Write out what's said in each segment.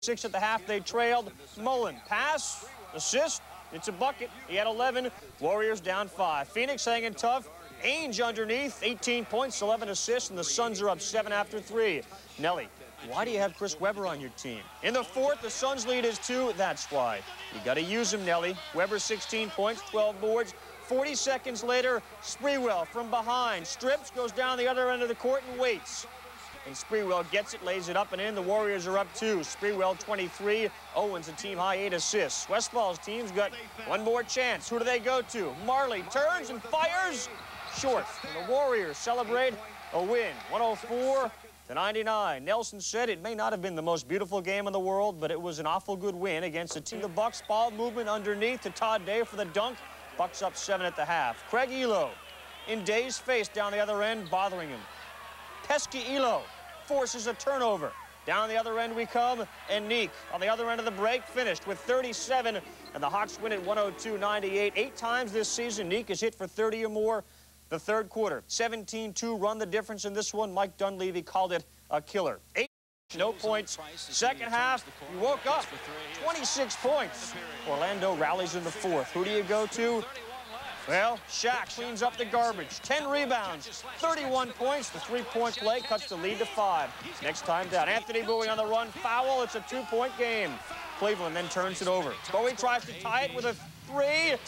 6 at the half, they trailed. Mullen, pass, assist, it's a bucket. He had 11. Warriors down 5. Phoenix hanging tough. Ainge underneath, 18 points, 11 assists, and the Suns are up 7 after 3. Nelly, why do you have Chris Webber on your team? In the 4th, the Suns lead is 2. That's why. You got to use him, Nelly. Webber 16 points, 12 boards. 40 seconds later, Sprewell from behind. Strips, goes down the other end of the court and waits. And Sprewell gets it, lays it up and in. The Warriors are up 2. Sprewell 23. Owens a team-high 8 assists. Westfall's team's got one more chance. Who do they go to? Marley turns and fires. Short. And the Warriors celebrate a win, 104-99. Nelson said it may not have been the most beautiful game in the world, but it was an awful good win against the team. The Bucks ball movement underneath to Todd Day for the dunk. Bucks up 7 at the half. Craig Elo in Day's face down the other end, bothering him. Pesky Elo forces a turnover. Down the other end we come, and Neek on the other end of the break finished with 37, and the Hawks win at 102-98. 8 times this season, Neek has hit for 30 or more. The third quarter, 17-2 run the difference in this one. Mike Dunleavy called it a killer. 8, no points. Second half, you woke up, 26 points. Orlando rallies in the 4th. Who do you go to? Well, Shaq cleans up the garbage. 10 rebounds, 31 points. The three-point play cuts the lead to 5. Next time down, Anthony Bowie on the run. Foul, it's a 2-point game. Cleveland then turns it over. Bowie tries to tie it with a 3.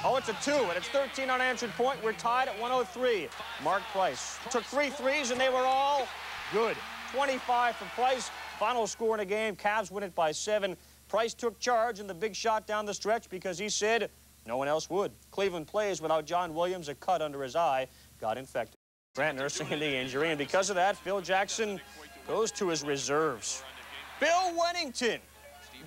Oh, it's a 2, and it's 13 unanswered point. We're tied at 103. Mark Price took 3 threes, and they were all good. 25 for Price. Final score in the game, Cavs win it by 7. Price took charge in the big shot down the stretch because he said no one else would. Cleveland plays without John Williams. A cut under his eye got infected. Grant nursing a knee injury, and because of that, Phil Jackson goes to his reserves. Bill Wennington.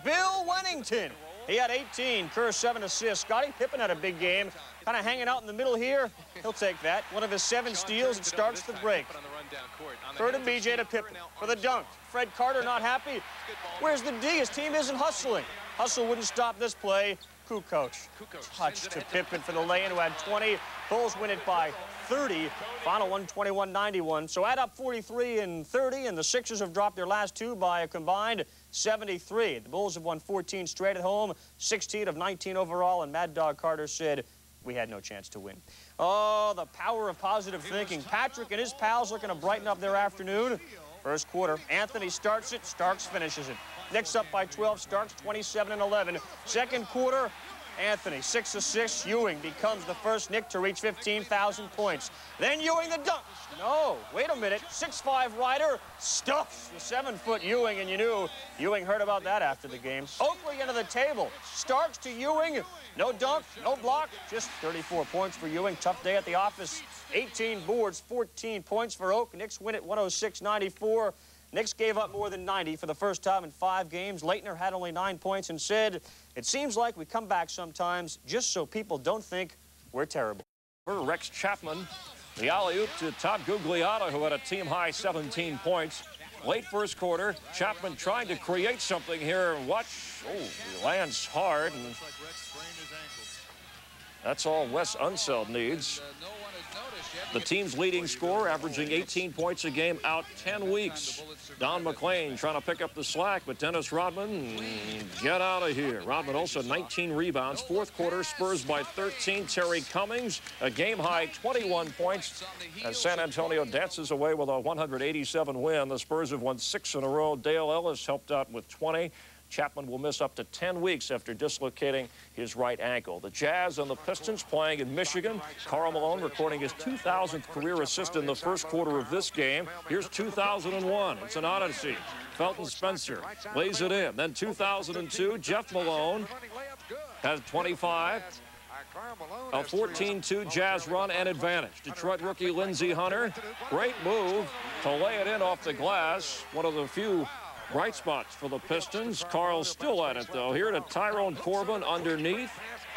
Bill Wennington. He had 18, Kerr 7 assists. Scottie Pippen had a big game. Kind of hanging out in the middle here. He'll take that. One of his 7 steals. It starts the break. Third and BJ to Pippen for the dunk. Fred Carter not happy. Where's the D? His team isn't hustling. Hustle wouldn't stop this play. Kukoc touch to Pippen for the lay-in, who had 20. Bulls win it by 30. Final 121-91. So add up 43 and 30, and the Sixers have dropped their last 2 by a combined 73. The Bulls have won 14 straight at home, 16 of 19 overall, and Mad Dog Carter said, we had no chance to win. Oh, the power of positive thinking. Patrick and his pals looking to brighten up their afternoon. First quarter, Anthony starts it, Starks finishes it. Knicks up by 12, Starks 27 and 11. Second quarter, Anthony 6 assists. Ewing becomes the first Knick to reach 15,000 points. Then Ewing the dunk. No, wait a minute. 6'5" Ryder stuffs the 7-foot Ewing, and you knew Ewing heard about that after the game. Oakley into the table. Starks to Ewing. No dunk, no block, just 34 points for Ewing. Tough day at the office. 18 boards, 14 points for Oak. Knicks win it 106-94. Knicks gave up more than 90 for the first time in 5 games. Leitner had only 9 points and said, it seems like we come back sometimes just so people don't think we're terrible. Rex Chapman, the alley-oop to Todd Gugliotta, who had a team-high 17 points. Late first quarter, Chapman trying to create something here. Watch, oh, he lands hard. And that's all Wes Unseld needs. The team's leading scorer, averaging 18 points a game, out 10 weeks. Don McClain trying to pick up the slack, but Dennis Rodman, get out of here. Rodman also 19 rebounds. Fourth quarter, Spurs by 13. Terry Cummings, a game-high 21 points. As San Antonio dances away with a 187 win, the Spurs have won 6 in a row. Dale Ellis helped out with 20. Chapman will miss up to 10 weeks after dislocating his right ankle. The Jazz and the Pistons playing in Michigan. Karl Malone recording his 2,000th career assist in the first quarter of this game. Here's 2001. It's an odyssey. Felton Spencer lays it in. Then 2002, Jeff Malone has 25. A 14-2 Jazz run and advantage. Detroit rookie Lindsey Hunter. Great move to lay it in off the glass. One of the few bright spots for the Pistons. Carl's still at it, though. Here to Tyrone Corbin underneath.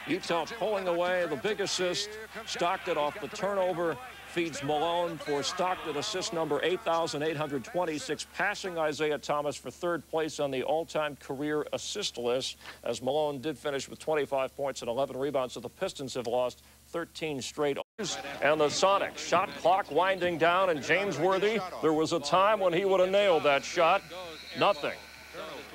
Utah pulling away the big assist. Stockton off the turnover. Feeds Malone for Stockton assist number 8,826. Passing Isaiah Thomas for 3rd place on the all-time career assist list, as Malone did finish with 25 points and 11 rebounds. So the Pistons have lost 13 straight. And the Sonics, shot clock winding down, and James Worthy, there was a time when he would have nailed that shot. Nothing.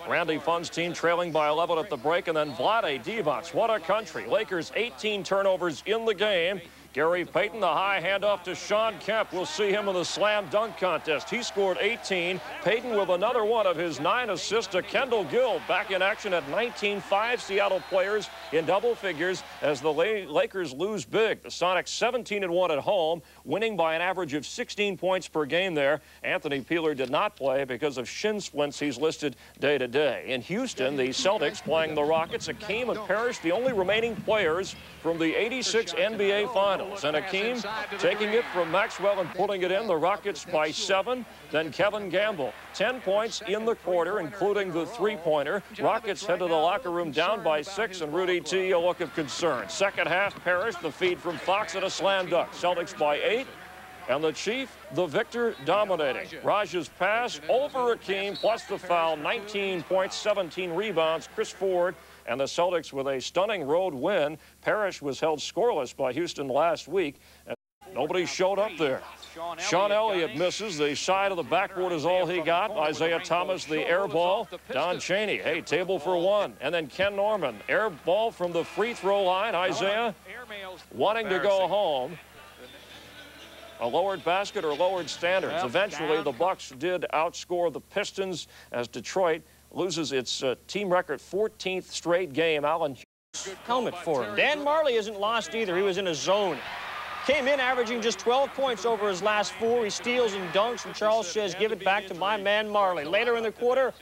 Randy Fun's team trailing by 11 at the break, and then Vlade Divac. What a country. Lakers 18 turnovers in the game. Gary Payton, the high handoff to Sean Kemp. We'll see him in the slam dunk contest. He scored 18. Payton with another one of his 9 assists to Kendall Gill. Back in action at 19. 5 Seattle players in double figures as the Lakers lose big. The Sonics 17-1 at home, winning by an average of 16 points per game there. Anthony Peeler did not play because of shin splints he's listed day to day. In Houston, the Celtics playing the Rockets. Akeem and Parrish, the only remaining players from the '86 NBA Finals. And Akeem taking it from Maxwell and putting it in. The Rockets by 7. Then Kevin Gamble, 10 points in the quarter, including the three-pointer. Rockets head to the locker room down by 6, and Rudy T, a look of concern. Second half, Parrish, the feed from Fox, and a slam dunk. Celtics by 8. And the Chief, the victor, dominating. Raj's pass over Akeem, plus the foul, 19 points, 17 rebounds. Chris Ford and the Celtics with a stunning road win. Parrish was held scoreless by Houston last week. And nobody showed up there. Sean Elliott misses. The side of the backboard is all he got. Isaiah Thomas, the air ball. Don Chaney, hey, table for 1. And then Ken Norman, air ball from the free throw line. Isaiah wanting to go home. A lowered basket or lowered standards. Eventually, the Bucks did outscore the Pistons as Detroit loses its team record 14th straight game. Allen helmet for him. Dan Marley isn't lost either. He was in a zone. Came in averaging just 12 points over his last 4. He steals and dunks, and Charles says, give it back to my man Marley. Later in the quarter,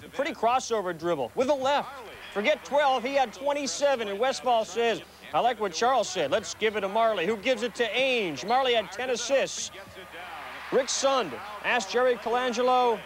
a pretty crossover dribble with the left. Forget 12, he had 27, and Westphal says, I like what Charles said. Let's give it to Marley, who gives it to Ainge. Marley had 10 assists. Rick Sund asked Jerry Colangelo,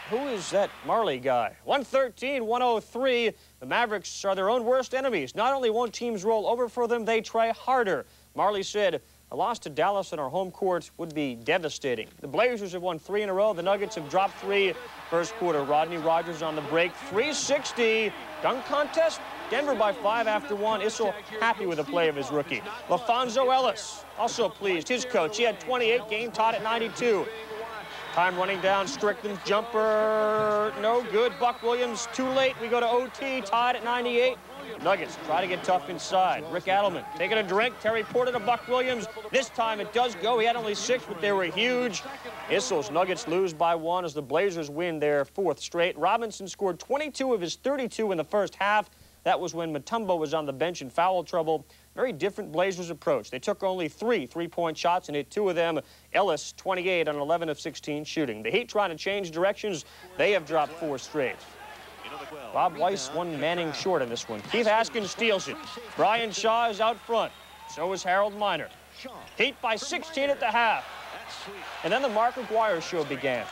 who is that Marley guy? 113-103. The Mavericks are their own worst enemies. Not only won't teams roll over for them, they try harder. Marley said, a loss to Dallas on our home court would be devastating. The Blazers have won 3 in a row. The Nuggets have dropped 3 first quarter. Rodney Rogers on the break. 360. Dunk contest. Denver by 5 after 1. Issel happy with the play of his rookie. LaFonso Ellis also pleased. His coach, he had 28, game tied at 92. Time running down. Strickland's jumper, no good. Buck Williams, too late. We go to OT, tied at 98. Nuggets try to get tough inside. Rick Adelman taking a drink. Terry Porter to Buck Williams. This time it does go. He had only 6, but they were huge. Issel's Nuggets lose by 1 as the Blazers win their 4th straight. Robinson scored 22 of his 32 in the first half. That was when Mutombo was on the bench in foul trouble. Very different Blazers approach. They took only 3 three-point shots and hit 2 of them. Ellis, 28 on 11 of 16 shooting. The Heat trying to change directions. They have dropped 4 straight. Bob Weiss, 1 Manning short in this one. Keith Haskins steals it. Brian Shaw is out front. So is Harold Miner. Heat by 16 at the half. And then the Mark Aguirre show began.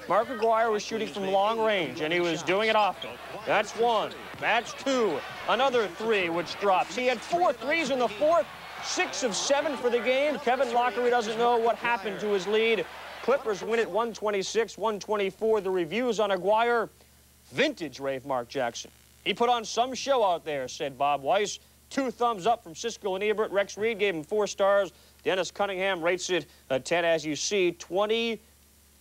Mark Aguirre was shooting from long range, and he was doing it often. That's 1. That's 2. Another 3, which drops. He had 4 threes in the 4th, 6 of 7 for the game. Kevin Lockery doesn't know what happened to his lead. Clippers win it 126-124. The reviews on Aguirre, vintage Rave Mark Jackson. He put on some show out there, said Bob Weiss. 2 thumbs up from Siskel and Ebert. Rex Reed gave him 4 stars. Dennis Cunningham rates it a 10, as you see.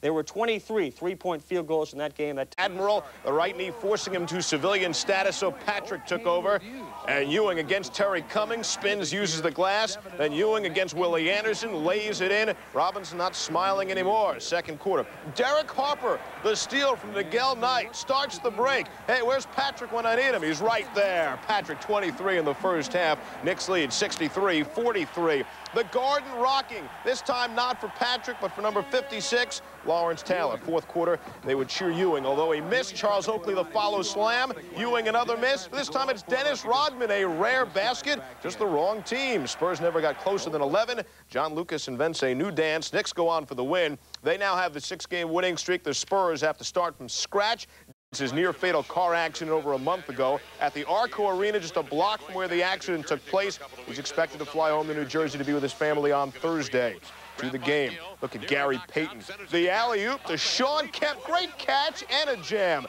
There were 23 three-point field goals in that game. Admiral, the right knee forcing him to civilian status, so Patrick took over. And Ewing against Terry Cummings, spins, uses the glass. Then Ewing against Willie Anderson, lays it in. Robinson not smiling anymore. Second quarter. Derek Harper, the steal from Miguel Knight, starts the break. Hey, where's Patrick when I need him? He's right there. Patrick, 23 in the first half. Knicks lead 63-43. The Garden rocking, this time not for Patrick, but for number 56, Lawrence Taylor. 4th quarter, they would cheer Ewing, although he missed. Charles Oakley, the follow slam. Ewing, another miss. This time it's Dennis Rodman, a rare basket. Just the wrong team. Spurs never got closer than 11. John Lucas invents a new dance. Knicks go on for the win. They now have the 6-game winning streak. The Spurs have to start from scratch. His near-fatal car accident over a month ago at the Arco Arena, just a block from where the accident took place. He's expected to fly home to New Jersey to be with his family on Thursday. To the game. Look at Gary Payton. The alley-oop to Sean Kemp. Great catch and a jam.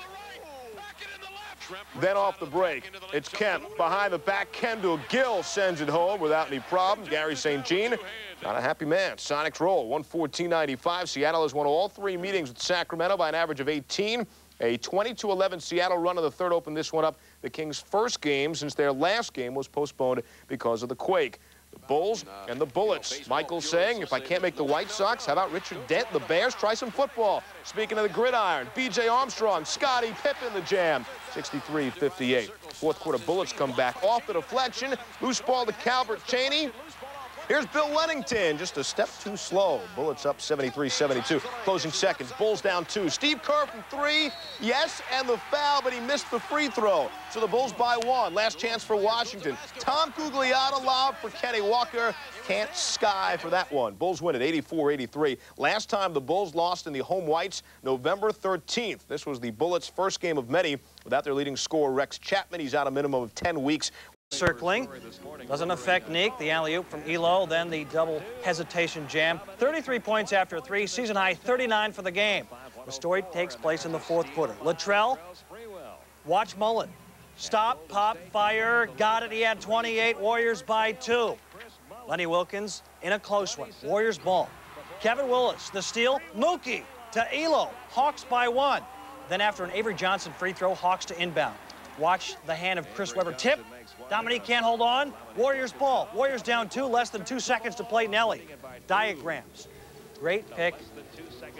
Then off the break, it's Kemp. Behind the back, Kendall Gill sends it home without any problem. Gary St. Jean, not a happy man. Sonics roll, 114-95. Seattle has won all 3 meetings with Sacramento by an average of 18. A 20-11 Seattle run in the third opened this one up. The Kings' first game since their last game was postponed because of the quake. The Bulls and the Bullets. Michael saying, if I can't make the White Sox, how about Richard Dent, the Bears? Try some football. Speaking of the gridiron, B.J. Armstrong, Scottie Pippen the jam. 63-58. Fourth quarter Bullets come back off the deflection. Loose ball to Calvert Chaney. Here's Bill Lennington, just a step too slow. Bullets up 73-72. Closing seconds, Bulls down 2. Steve Kerr from 3, yes, and the foul, but he missed the free throw. So the Bulls by 1. Last chance for Washington. Tom Gugliotta lob for Kenny Walker. Can't sky for that one. Bulls win it 84-83. Last time the Bulls lost in the home whites, November 13th. This was the Bullets' first game of many without their leading scorer, Rex Chapman. He's out a minimum of 10 weeks. Circling. Doesn't affect Neek. The alley-oop from Elo, then the double hesitation jam. 33 points after 3, season high 39 for the game. The story takes place in the fourth quarter. Latrell, watch Mullen. Stop, pop, fire, got it. He had 28, Warriors by 2. Lenny Wilkins in a close one. Warriors ball. Kevin Willis, the steal. Mookie to Elo. Hawks by 1. Then after an Avery Johnson free throw, Hawks to inbound. Watch the hand of Chris Webber. Tip. Dominique can't hold on. Warriors ball. Warriors down 2. Less than 2 seconds to play. Nelly. Diagrams. Great pick.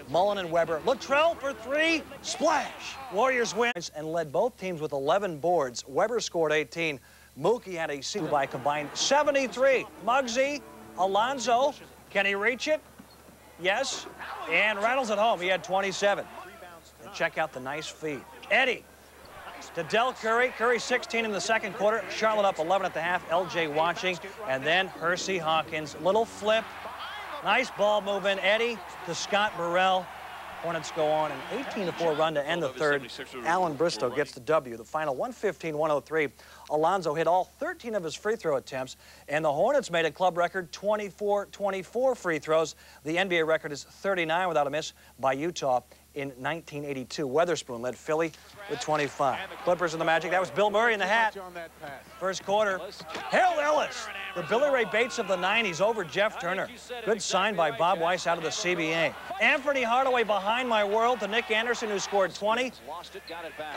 Mullen and Webber. Latrell for 3. Splash. Warriors win and led both teams with 11 boards. Webber scored 18. Mookie had a steal by combined 73. Muggsy. Alonzo. Can he reach it? Yes. And Reynolds at home. He had 27. And check out the nice feed. Eddie. To Del Curry. Curry 16 in the second quarter. Charlotte up 11 at the half. LJ watching. And then Hersey Hawkins. Little flip. Nice ball movement. Eddie to Scott Burrell. Hornets go on an 18-4 run to end the third. Alan Bristow gets the W. The final 115-103. Alonzo hit all 13 of his free throw attempts. And the Hornets made a club record 24-24 free throws. The NBA record is 39 without a miss by Utah in 1982. Weatherspoon led Philly with 25. Clippers and the Magic. That was Bill Murray in the hat. First quarter. Harold Ellis, the Billy Ray Bates of the 90s over Jeff Turner. Good sign by Bob Weiss out of the CBA. Anthony Hardaway behind my world to Nick Anderson, who scored 20.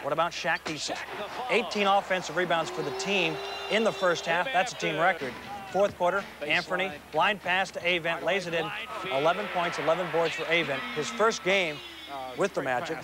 What about Shaq Diesel? 18 offensive rebounds for the team in the first half. That's a team record. Fourth quarter, Anthony, blind pass to Avent, lays it in. 11 points, 11 boards for Avent. His first game with the Magic.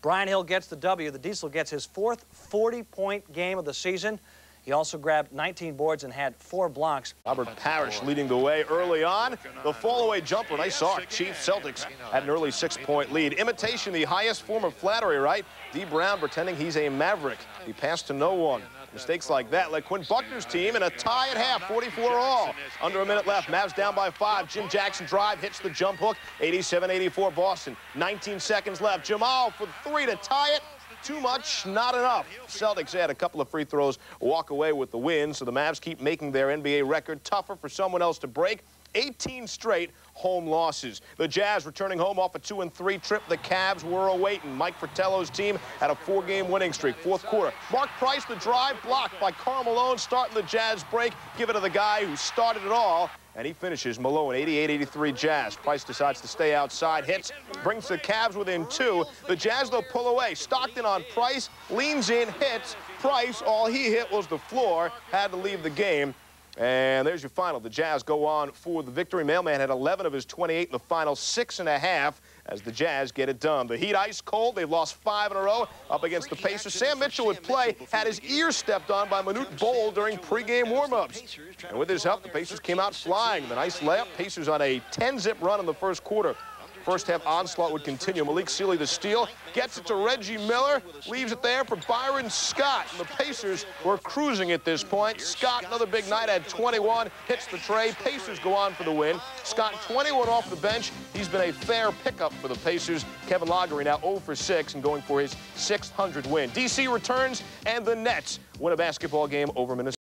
Brian Hill gets the W. The Diesel gets his fourth 40-point game of the season. He also grabbed 19 boards and had 4 blocks. Robert Parrish leading the way early on. The fall-away jumper, nice arc. Chiefs Celtics had an early 6-point lead. Imitation, the highest form of flattery, right? D. Brown pretending he's a Maverick. He passed to no one. Mistakes like that led Quinn Buckner's team in a tie at half, 44-all. Under a minute left, Mavs down by 5. Jim Jackson drive, hits the jump hook, 87-84 Boston. 19 seconds left. Jamal for 3 to tie it. Too much, not enough. Celtics add a couple of free throws, walk away with the win, so the Mavs keep making their NBA record tougher for someone else to break. 18 straight home losses. The Jazz returning home off a 2-3 trip. The Cavs were awaiting. Mike Fratello's team had a 4-game winning streak. Fourth quarter. Mark Price, the drive, blocked by Karl Malone, starting the Jazz break. Give it to the guy who started it all. And he finishes. Malone, 88-83 Jazz. Price decides to stay outside. Hits. Brings the Cavs within 2. The Jazz, though, pull away. Stockton on Price. Leans in. Hits. Price, all he hit was the floor. Had to leave the game. And there's your final. The Jazz go on for the victory. Mailman had 11 of his 28 in the final 6.5 as the Jazz get it done. The Heat ice cold. They've lost 5 in a row up against the Pacers. Sam Mitchell would play, had his ear stepped on by Manute Bol during pregame warm-ups. And with his help, the Pacers came out flying. The nice layup. Pacers on a 10-zip run in the first quarter. First half onslaught would continue. Malik Sealy the steal, gets it to Reggie Miller, leaves it there for Byron Scott. And the Pacers were cruising at this point. Scott, another big night, had 21, hits the tray. Pacers go on for the win. Scott, 21 off the bench. He's been a fair pickup for the Pacers. Kevin Loggery now 0 for 6 and going for his 600th win. DC returns, and the Nets win a basketball game over Minnesota.